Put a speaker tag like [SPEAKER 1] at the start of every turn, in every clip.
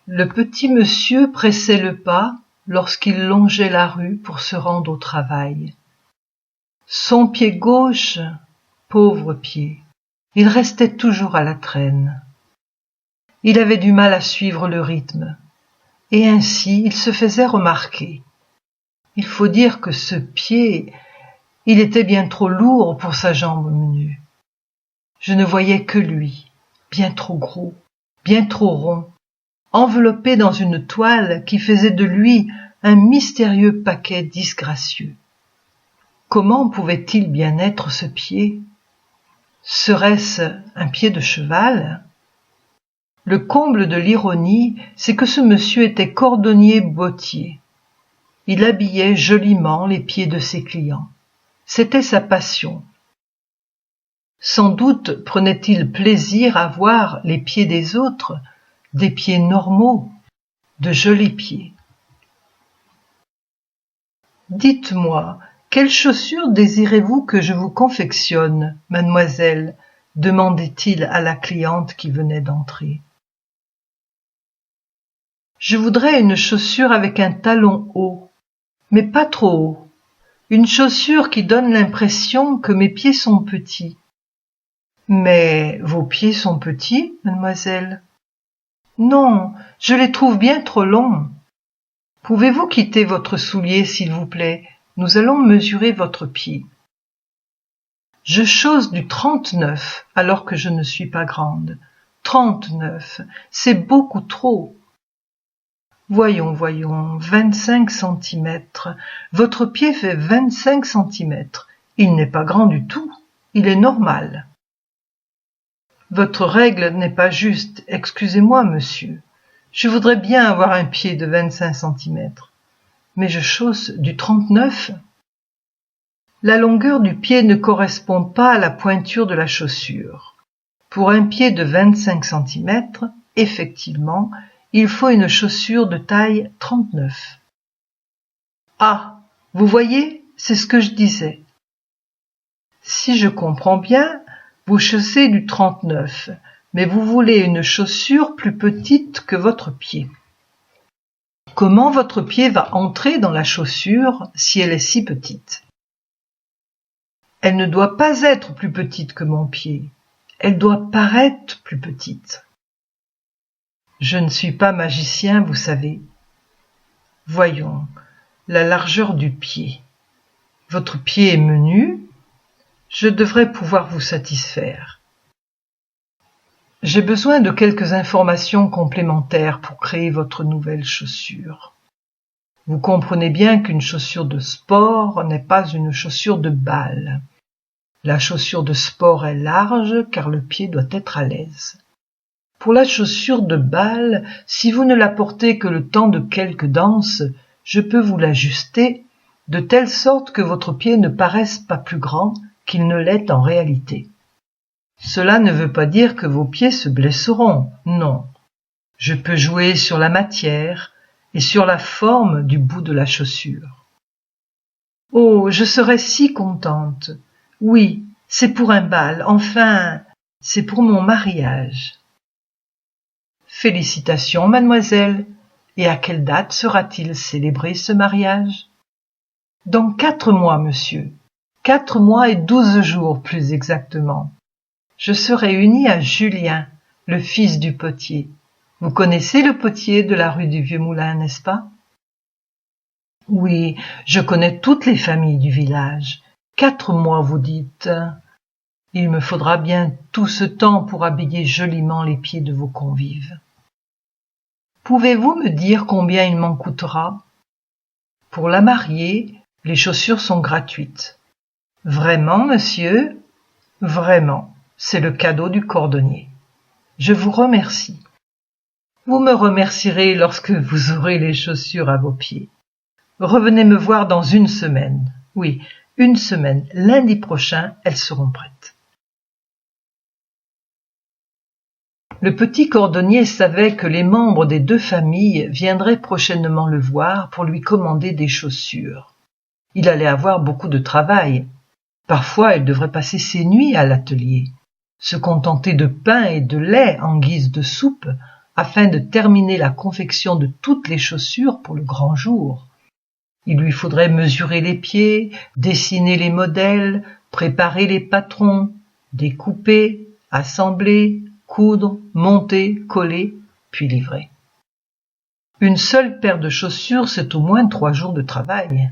[SPEAKER 1] Le petit monsieur pressait le pas lorsqu'il longeait la rue pour se rendre au travail. Son pied gauche, pauvre pied, il restait toujours à la traîne. Il avait du mal à suivre le rythme, et ainsi il se faisait remarquer. Il faut dire que ce pied, il était bien trop lourd pour sa jambe menue. Je ne voyais que lui, bien trop gros, bien trop rond, enveloppé dans une toile qui faisait de lui un mystérieux paquet disgracieux. Comment pouvait-il bien être ce pied? Serait-ce un pied de cheval? Le comble de l'ironie, c'est que ce monsieur était cordonnier bottier. Il habillait joliment les pieds de ses clients. C'était sa passion. Sans doute prenait-il plaisir à voir les pieds des autres, des pieds normaux, de jolis pieds. Dites-moi, quelles chaussures désirez-vous que je vous confectionne, mademoiselle? Demandait-il à la cliente qui venait d'entrer. Je voudrais une chaussure avec un talon haut, mais pas trop haut. Une chaussure qui donne l'impression que mes pieds sont petits. Mais vos pieds sont petits, mademoiselle? Non, je les trouve bien trop longs. Pouvez-vous quitter votre soulier, s'il vous plaît? Nous allons mesurer votre pied. Je chausse du 39, alors que je ne suis pas grande. 39, c'est beaucoup trop. Voyons, 25 centimètres. Votre pied fait 25 centimètres. Il n'est pas grand du tout. Il est normal. Votre règle n'est pas juste. Excusez-moi, monsieur. Je voudrais bien avoir un pied de 25 centimètres. Mais je chausse du 39. La longueur du pied ne correspond pas à la pointure de la chaussure. Pour un pied de 25 centimètres, effectivement, il faut une chaussure de taille 39. Ah, vous voyez, c'est ce que je disais. Si je comprends bien, vous chaussez du 39, mais vous voulez une chaussure plus petite que votre pied. Comment votre pied va entrer dans la chaussure si elle est si petite? Elle ne doit pas être plus petite que mon pied. Elle doit paraître plus petite. Je ne suis pas magicien, vous savez. Voyons, la largeur du pied. Votre pied est menu. Je devrais pouvoir vous satisfaire. J'ai besoin de quelques informations complémentaires pour créer votre nouvelle chaussure. Vous comprenez bien qu'une chaussure de sport n'est pas une chaussure de bal. La chaussure de sport est large car le pied doit être à l'aise. Pour la chaussure de bal, si vous ne la portez que le temps de quelques danses, je peux vous l'ajuster de telle sorte que votre pied ne paraisse pas plus grand qu'il ne l'est en réalité. Cela ne veut pas dire que vos pieds se blesseront, non. Je peux jouer sur la matière et sur la forme du bout de la chaussure. Oh, je serais si contente. Oui, c'est pour un bal, enfin, c'est pour mon mariage. Félicitations, mademoiselle. Et à quelle date sera-t-il célébré ce mariage? Dans 4 mois, monsieur. 4 mois et 12 jours, plus exactement. Je serai unie à Julien, le fils du potier. Vous connaissez le potier de la rue du Vieux-Moulin, n'est-ce pas? Oui, je connais toutes les familles du village. 4 mois, vous dites. Il me faudra bien tout ce temps pour habiller joliment les pieds de vos convives. Pouvez-vous me dire combien il m'en coûtera? Pour la mariée, les chaussures sont gratuites. Vraiment, monsieur? Vraiment, c'est le cadeau du cordonnier. Je vous remercie. Vous me remercierez lorsque vous aurez les chaussures à vos pieds. Revenez me voir dans 1 semaine. Oui, 1 semaine. Lundi prochain, elles seront prêtes. Le petit cordonnier savait que les membres des 2 familles viendraient prochainement le voir pour lui commander des chaussures. Il allait avoir beaucoup de travail. Parfois, il devrait passer ses nuits à l'atelier, se contenter de pain et de lait en guise de soupe, afin de terminer la confection de toutes les chaussures pour le grand jour. Il lui faudrait mesurer les pieds, dessiner les modèles, préparer les patrons, découper, assembler, coudre, monter, coller, puis livrer. Une seule paire de chaussures, c'est au moins 3 jours de travail.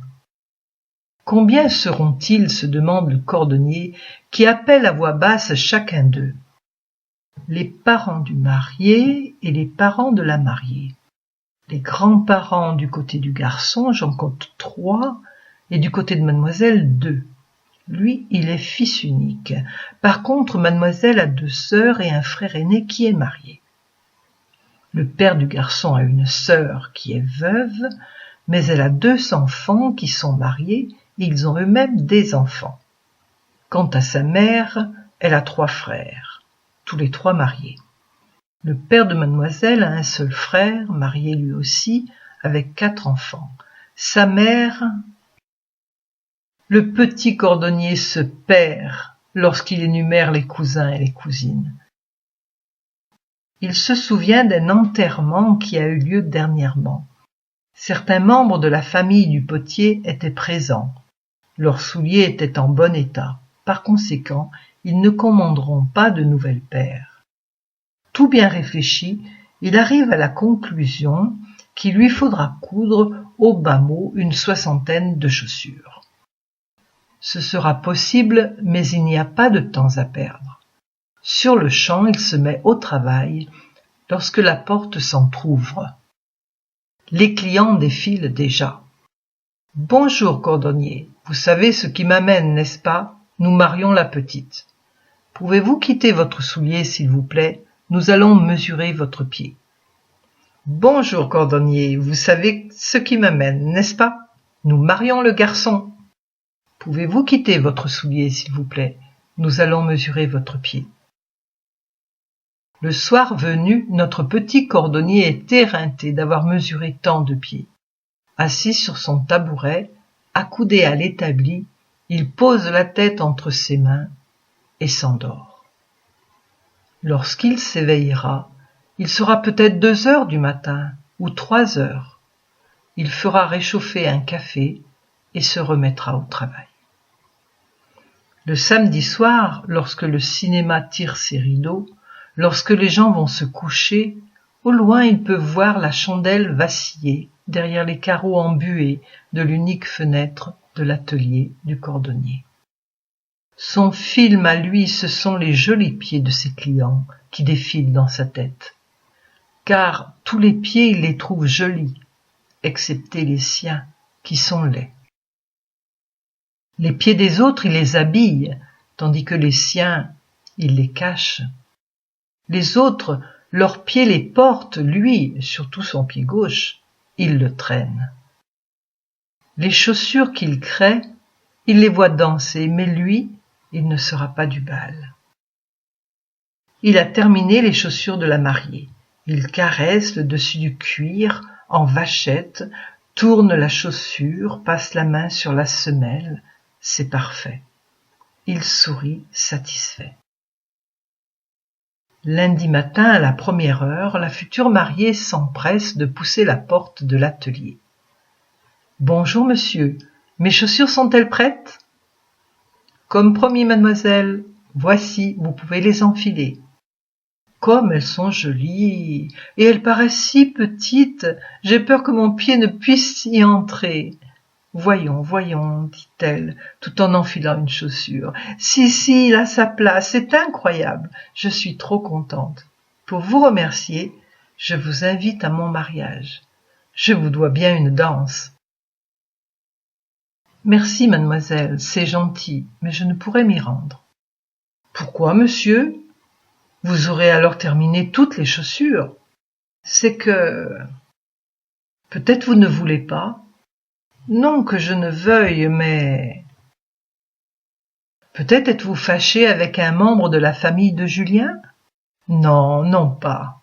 [SPEAKER 1] Combien seront-ils, se demande le cordonnier, qui appelle à voix basse chacun d'eux? Les parents du marié et les parents de la mariée. Les grands-parents du côté du garçon, j'en compte 3, et du côté de mademoiselle 2. Lui, il est fils unique. Par contre, mademoiselle a 2 sœurs et un frère aîné qui est marié. Le père du garçon a une sœur qui est veuve, mais elle a 2 enfants qui sont mariés et ils ont eux-mêmes des enfants. Quant à sa mère, elle a 3 frères, tous les 3 mariés. Le père de mademoiselle a un seul frère, marié lui aussi, avec 4 enfants. Sa mère... Le petit cordonnier se perd lorsqu'il énumère les cousins et les cousines. Il se souvient d'un enterrement qui a eu lieu dernièrement. Certains membres de la famille du potier étaient présents. Leurs souliers étaient en bon état. Par conséquent, ils ne commanderont pas de nouvelles paires. Tout bien réfléchi, il arrive à la conclusion qu'il lui faudra coudre au bas mot une 60aine de chaussures. Ce sera possible, mais il n'y a pas de temps à perdre. Sur le champ, il se met au travail lorsque la porte s'entr'ouvre. Les clients défilent déjà. « Bonjour, cordonnier, vous savez ce qui m'amène, n'est-ce pas? Nous marions la petite. Pouvez-vous quitter votre soulier, s'il vous plaît? Nous allons mesurer votre pied. »« Bonjour, cordonnier, vous savez ce qui m'amène, n'est-ce pas? Nous marions le garçon. Pouvez-vous quitter votre soulier, s'il vous plaît? Nous allons mesurer votre pied. » Le soir venu, notre petit cordonnier est éreinté d'avoir mesuré tant de pieds. Assis sur son tabouret, accoudé à l'établi, il pose la tête entre ses mains et s'endort. Lorsqu'il s'éveillera, il sera peut-être 2 heures du matin ou 3 heures. Il fera réchauffer un café et se remettra au travail. Le samedi soir, lorsque le cinéma tire ses rideaux, lorsque les gens vont se coucher, au loin ils peuvent voir la chandelle vaciller derrière les carreaux embués de l'unique fenêtre de l'atelier du cordonnier. Son film à lui, ce sont les jolis pieds de ses clients qui défilent dans sa tête. Car tous les pieds il les trouve jolis, excepté les siens qui sont laids. Les pieds des autres, il les habille, tandis que les siens, il les cache. Les autres, leurs pieds les portent, lui, surtout son pied gauche, il le traîne. Les chaussures qu'il crée, il les voit danser, mais lui, il ne sera pas du bal. Il a terminé les chaussures de la mariée. Il caresse le dessus du cuir en vachette, tourne la chaussure, passe la main sur la semelle. C'est parfait. Il sourit satisfait. Lundi matin, à la première heure, la future mariée s'empresse de pousser la porte de l'atelier. « Bonjour, monsieur. Mes chaussures sont-elles prêtes ?»« Comme promis, mademoiselle. Voici, vous pouvez les enfiler. »« Comme elles sont jolies, et elles paraissent si petites, j'ai peur que mon pied ne puisse y entrer. »« Voyons, voyons, dit-elle, tout en enfilant une chaussure. Si, il a sa place, c'est incroyable. Je suis trop contente. Pour vous remercier, je vous invite à mon mariage. Je vous dois bien une danse. » Merci, mademoiselle, c'est gentil, mais je ne pourrai m'y rendre. Pourquoi, monsieur? Vous aurez alors terminé toutes les chaussures. C'est que... Peut-être vous ne voulez pas? Non que je ne veuille, mais... Peut-être êtes-vous fâché avec un membre de la famille de Julien? Non, non pas.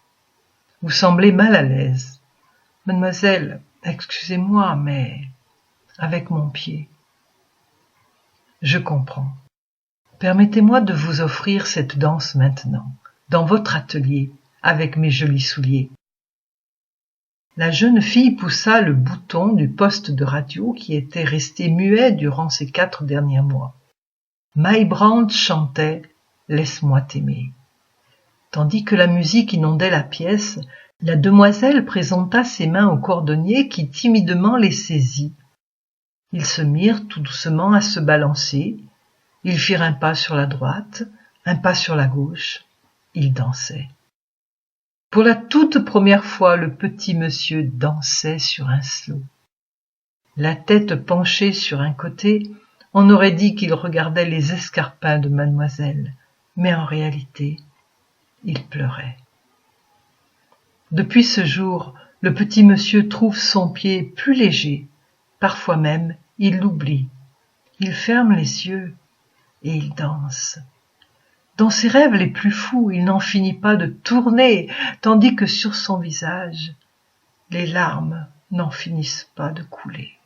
[SPEAKER 1] Vous semblez mal à l'aise. Mademoiselle, excusez-moi, mais... avec mon pied. Je comprends. Permettez-moi de vous offrir cette danse maintenant, dans votre atelier, avec mes jolis souliers. La jeune fille poussa le bouton du poste de radio qui était resté muet durant ces 4 derniers mois. Maïbrand chantait « Laisse-moi t'aimer ». Tandis que la musique inondait la pièce, la demoiselle présenta ses mains au cordonnier qui timidement les saisit. Ils se mirent tout doucement à se balancer. Ils firent un pas sur la droite, un pas sur la gauche. Ils dansaient. Pour la toute première fois, le petit monsieur dansait sur un slow. La tête penchée sur un côté, on aurait dit qu'il regardait les escarpins de mademoiselle, mais en réalité, il pleurait. Depuis ce jour, le petit monsieur trouve son pied plus léger. Parfois même, il l'oublie. Il ferme les yeux et il danse. Dans ses rêves les plus fous, il n'en finit pas de tourner, tandis que sur son visage, les larmes n'en finissent pas de couler.